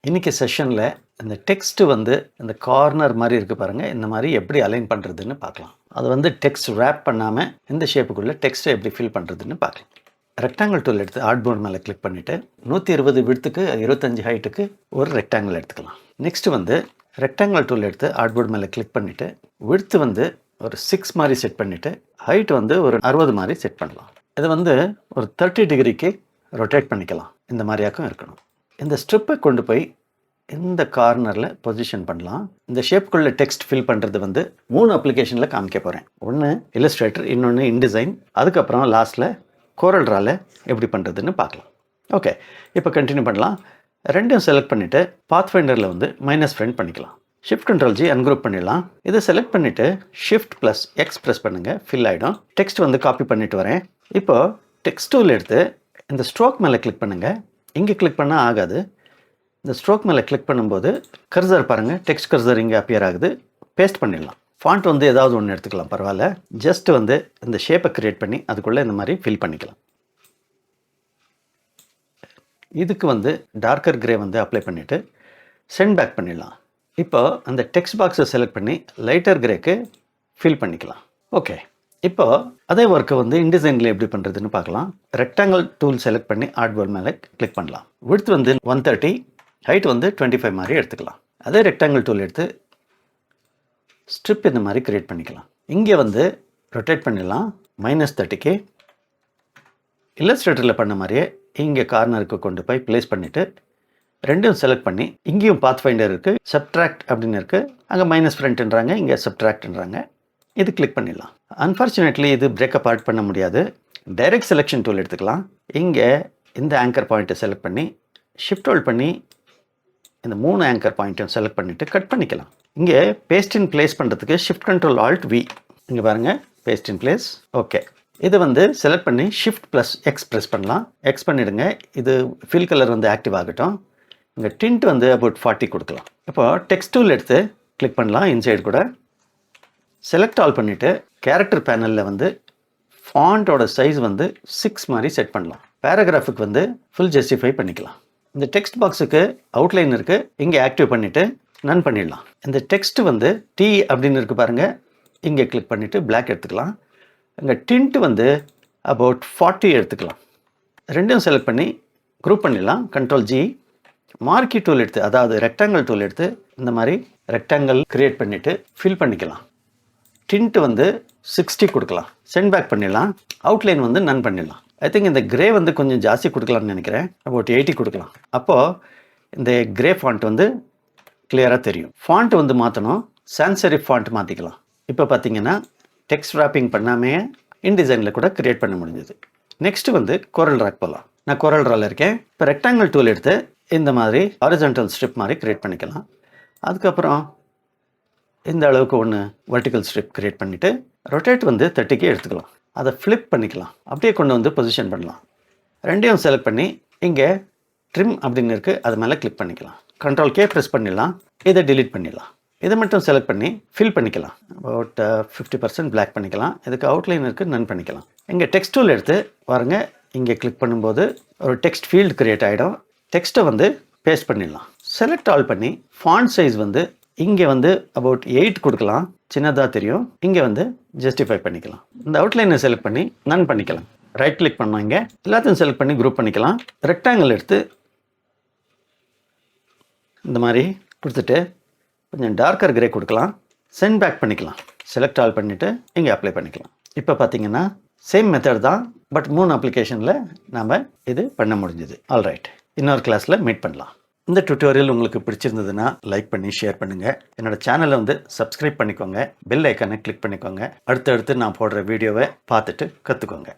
இன்றைக்கி செஷனில் இந்த டெக்ஸ்ட்டு வந்து இந்த கார்னர் மாதிரி இருக்குது பாருங்கள், இந்த மாதிரி எப்படி அலைன் பண்ணுறதுன்னு பார்க்கலாம். அது வந்து டெக்ஸ்ட் ரேப் பண்ணாமல் இந்த ஷேப்புக்குள்ளே டெக்ஸ்ட்டை எப்படி ஃபில் பண்ணுறதுன்னு பார்க்கலாம். ரெக்டாங்கிள் டூல் எடுத்து ஆர்ட்போர்ட் மேலே கிளிக் பண்ணிவிட்டு 120 விட்த்துக்கு 25 ஹைட்டுக்கு ஒரு ரெக்டாங்கிள் எடுத்துக்கலாம். நெக்ஸ்ட்டு வந்து ரெக்டாங்கிள் டூல் எடுத்து ஆர்ட்போர்ட் மேலே கிளிக் பண்ணிவிட்டு விட்த்து வந்து ஒரு 6 மாதிரி செட் பண்ணிவிட்டு ஹைட் வந்து ஒரு 60 மாதிரி செட் பண்ணலாம். இதை வந்து ஒரு 30 டிகிரிக்கு ரொட்டேட் பண்ணிக்கலாம். இந்த மாதிரியாக்கும் இருக்கணும். இந்த ஸ்ட்ரிப்பை கொண்டு போய் இந்த கார்னரில் பொசிஷன் பண்ணலாம். இந்த ஷேப்புக்குள்ளே டெக்ஸ்ட் ஃபில் பண்ணுறது வந்து 3 அப்ளிகேஷனில் காமிக்க போகிறேன். ஒன்று இல்லஸ்ட்ரேட்டர், இன்னொன்று இன்டிசைன், அதுக்கப்புறம் லாஸ்ட்டில் கோரல் ட்ராவில் எப்படி பண்ணுறதுன்னு பார்க்கலாம். ஓகே, இப்போ கண்டினியூ பண்ணலாம். ரெண்டும் செலக்ட் பண்ணிவிட்டு பாத் ஃபைண்டரில் வந்து மைனஸ் ஃப்ரெண்ட் பண்ணிக்கலாம். ஷிஃப்ட் கண்ட்ரோல் ஜி அன்குரூப் பண்ணிடலாம். இதை செலக்ட் பண்ணிவிட்டு ஷிஃப்ட் ப்ளஸ் எக்ஸ் ப்ரெஸ் பண்ணுங்கள், ஃபில் ஆகிடும். டெக்ஸ்ட் வந்து காப்பி பண்ணிவிட்டு வரேன். இப்போது டெக்ஸ்ட் டூல் எடுத்து இந்த ஸ்ட்ரோக் மேலே கிளிக் பண்ணுங்கள். இங்கே கிளிக் பண்ணால் ஆகாது. இந்த ஸ்ட்ரோக் மேலே கிளிக் பண்ணும்போது கர்சர் பாருங்கள், டெக்ஸ்ட் கர்சர் இங்கே அப்பியர் ஆகுது. பேஸ்ட் பண்ணிடலாம். ஃபாண்ட் வந்து ஏதாவது ஒன்று எடுத்துக்கலாம், பரவாயில்ல. ஜஸ்ட் வந்து இந்த ஷேப்பை க்ரியேட் பண்ணி அதுக்குள்ளே இந்த மாதிரி ஃபில் பண்ணிக்கலாம். இதுக்கு வந்து டார்க்கர் கிரே வந்து அப்ளை பண்ணிவிட்டு சென்ட் பேக் பண்ணிடலாம். இப்போ அந்த டெக்ஸ்ட் பாக்ஸை செலக்ட் பண்ணி லைட்டர் கிரேக்கு ஃபில் பண்ணிக்கலாம். ஓகே, இப்போ அதே ஒர்க்கை வந்து இன்டிசைனில் எப்படி பண்ணுறதுன்னு பார்க்கலாம். ரெக்டாங்கிள் டூல் செலக்ட் பண்ணி ஆர்ட்போர்ட் மேலே கிளிக் பண்ணலாம். விட்த் வந்து 130, ஹைட் வந்து 25 மாதிரி எடுத்துக்கலாம். அதே ரெக்டாங்கிள் டூல் எடுத்து ஸ்ட்ரிப் இந்த மாதிரி க்ரியேட் பண்ணிக்கலாம். இங்கே வந்து ரொட்டேட் பண்ணிடலாம் -30க்கு. இல்லஸ்ட்ரேட்டரில் பண்ண மாதிரியே இங்கே கார்னருக்கு கொண்டு போய் ப்ளேஸ் பண்ணிவிட்டு ரெண்டும் செலக்ட் பண்ணி இங்கேயும் பாத் ஃபைண்டர் இருக்குது, சப்ட்ராக்ட் அப்படின்னு இருக்குது. அங்கே மைனஸ் ஃப்ரண்ட்ன்றாங்க, இங்கே சப்ட்ராக்ட்ன்றாங்க. இது கிளிக் பண்ணிடலாம். அன்ஃபார்ச்சுனேட்லி இது பிரேக்கப் ஆட் பண்ண முடியாது. டைரக்ட் செலெக்ஷன் டூல் எடுத்துக்கலாம். இங்கே இந்த ஆங்கர் பாயிண்ட்டை செலக்ட் பண்ணி ஷிஃப்ட் ஹோல்ட் பண்ணி இந்த 3 ஆங்கர் பாயிண்ட்டையும் செலக்ட் பண்ணிவிட்டு கட் பண்ணிக்கலாம். இங்கே பேஸ்ட் இன் பிளேஸ் பண்ணுறதுக்கு ஷிஃப்ட் கண்ட்ரோல் ஆல்ட் வி. இங்கே பாருங்கள், பேஸ்ட் இன் பிளேஸ். ஓகே, இதை வந்து செலக்ட் பண்ணி ஷிஃப்ட் ப்ளஸ் எக்ஸ் ப்ரெஸ் பண்ணலாம். எக்ஸ் பண்ணிவிடுங்க. இது ஃபில் கலர் வந்து ஆக்டிவ் ஆகட்டும். இங்கே டிண்ட் வந்து அபவுட் 40 கொடுக்கலாம். இப்போ டெக்ஸ்ட் டூல் எடுத்து கிளிக் பண்ணலாம். இன்சைடு கூட செலக்ட் ஆல் பண்ணிவிட்டு கேரக்டர் பேனலில் வந்து ஃபாண்ட்டோட சைஸ் வந்து 6 மாதிரி செட் பண்ணலாம். பேராகிராஃபுக்கு வந்து ஃபுல் ஜஸ்டிஃபை பண்ணிக்கலாம். இந்த டெக்ஸ்ட் பாக்ஸுக்கு அவுட்லைன் இருக்குது, இங்கே ஆக்டிவ் பண்ணிவிட்டு நன் பண்ணிடலாம். இந்த டெக்ஸ்ட் வந்து டி அப்படின்னு இருக்குது பாருங்கள், இங்கே கிளிக் பண்ணிவிட்டு பிளாக் எடுத்துக்கலாம். இங்கே டிண்ட் வந்து அபவுட் 40 எடுத்துக்கலாம். ரெண்டும் செலக்ட் பண்ணி குரூப் பண்ணிடலாம். Control G. மார்க்கி டூல் எடுத்து, அதாவது ரெக்டாங்கிள் டூல் எடுத்து இந்த மாதிரி ரெக்டாங்கிள் க்ரியேட் பண்ணிவிட்டு ஃபில் பண்ணிக்கலாம். டிண்ட் வந்து 60 கொடுக்கலாம். சென்ட் பேக் பண்ணிடலாம். அவுட்லைன் வந்து நன் பண்ணிடலாம். ஐ திங்க் இந்த கிரே வந்து கொஞ்சம் ஜாஸ்தி கொடுக்கலாம்னு நினைக்கிறேன். அபவுட் 80 கொடுக்கலாம். அப்போது இந்த கிரே ஃபாண்ட் வந்து கிளியராக தெரியும். ஃபாண்ட் வந்து மாற்றணும். சான்ஸ் செரிஃப் ஃபாண்ட் மாற்றிக்கலாம். இப்போ பார்த்தீங்கன்னா டெக்ஸ்ட் ராப்பிங் பண்ணாமே இன்டிசைனில் கூட க்ரியேட் பண்ண முடிஞ்சது. நெக்ஸ்ட்டு வந்து கோரல் ட்ராக் போகலாம். நான் கோரல் ட்ராவில் இருக்கேன். இப்போ ரெக்டாங்கிள் டூல் எடுத்து இந்த மாதிரி ஹாரிசான்டல் ஸ்ட்ரிப் மாதிரி க்ரியேட் பண்ணிக்கலாம். அதுக்கப்புறம் இந்த அளவுக்கு ஒன்று வெர்டிக்கல் ஸ்ட்ரிப் க்ரியேட் பண்ணிவிட்டு ரொட்டேட் வந்து 30க்கு எடுத்துக்கலாம். அதை ஃப்ளிப் பண்ணிக்கலாம். அப்படியே கொண்டு வந்து பொசிஷன் பண்ணலாம். ரெண்டையும் செலக்ட் பண்ணி இங்கே ட்ரிம் அப்படின்னு இருக்குது, அது மேலே கிளிக் பண்ணிக்கலாம். கண்ட்ரோல் கே ப்ரெஸ் பண்ணிடலாம். இதை டிலீட் பண்ணிடலாம். இதை மட்டும் செலக்ட் பண்ணி ஃபில் பண்ணிக்கலாம். அபவுட் 50% பிளாக் பண்ணிக்கலாம். இதுக்கு அவுட்லைன் இருக்குது, நன் பண்ணிக்கலாம். இங்கே டெக்ஸ்ட் டூல் எடுத்து பாருங்க, இங்கே கிளிக் பண்ணும்போது ஒரு டெக்ஸ்ட் ஃபீல்டு க்ரியேட் ஆகிடும். டெக்ஸ்ட்டை வந்து பேஸ்ட் பண்ணிடலாம். செலக்ட் ஆல் பண்ணி ஃபாண்ட் சைஸ் வந்து இங்கே வந்து அபவுட் 8 கொடுக்கலாம். சின்னதாக தெரியும். இங்கே வந்து ஜஸ்டிஃபை பண்ணிக்கலாம். இந்த அவுட்லைனை செலக்ட் பண்ணி நன் பண்ணிக்கலாம். ரைட் கிளிக் பண்ணோம். இங்கே எல்லாத்தையும் செலக்ட் பண்ணி குரூப் பண்ணிக்கலாம். ரெக்டாங்கிள் எடுத்து இந்த மாதிரி கொடுத்துட்டு கொஞ்சம் டார்க்கர் கிரே கொடுக்கலாம். சென்ட் பேக் பண்ணிக்கலாம். செலக்ட் ஆல் பண்ணிவிட்டு இங்கே அப்ளை பண்ணிக்கலாம். இப்போ பார்த்தீங்கன்னா சேம் மெத்தட் தான், பட் 3 அப்ளிகேஷனில் நாம் இது பண்ண முடிஞ்சுது. ஆல்ரைட், இன்னொரு கிளாஸில் மீட் பண்ணலாம். இந்த டியூட்டோரியல் உங்களுக்கு பிடிச்சிருந்ததுன்னா லைக் பண்ணி ஷேர் பண்ணுங்கள். என்னோட சேனலை வந்து சப்ஸ்கிரைப் பண்ணிக்கோங்க. பெல் ஐக்கானை கிளிக் பண்ணிக்கோங்க. அடுத்தடுத்து நான் போடுற வீடியோவை பார்த்துட்டு கற்றுக்கோங்க.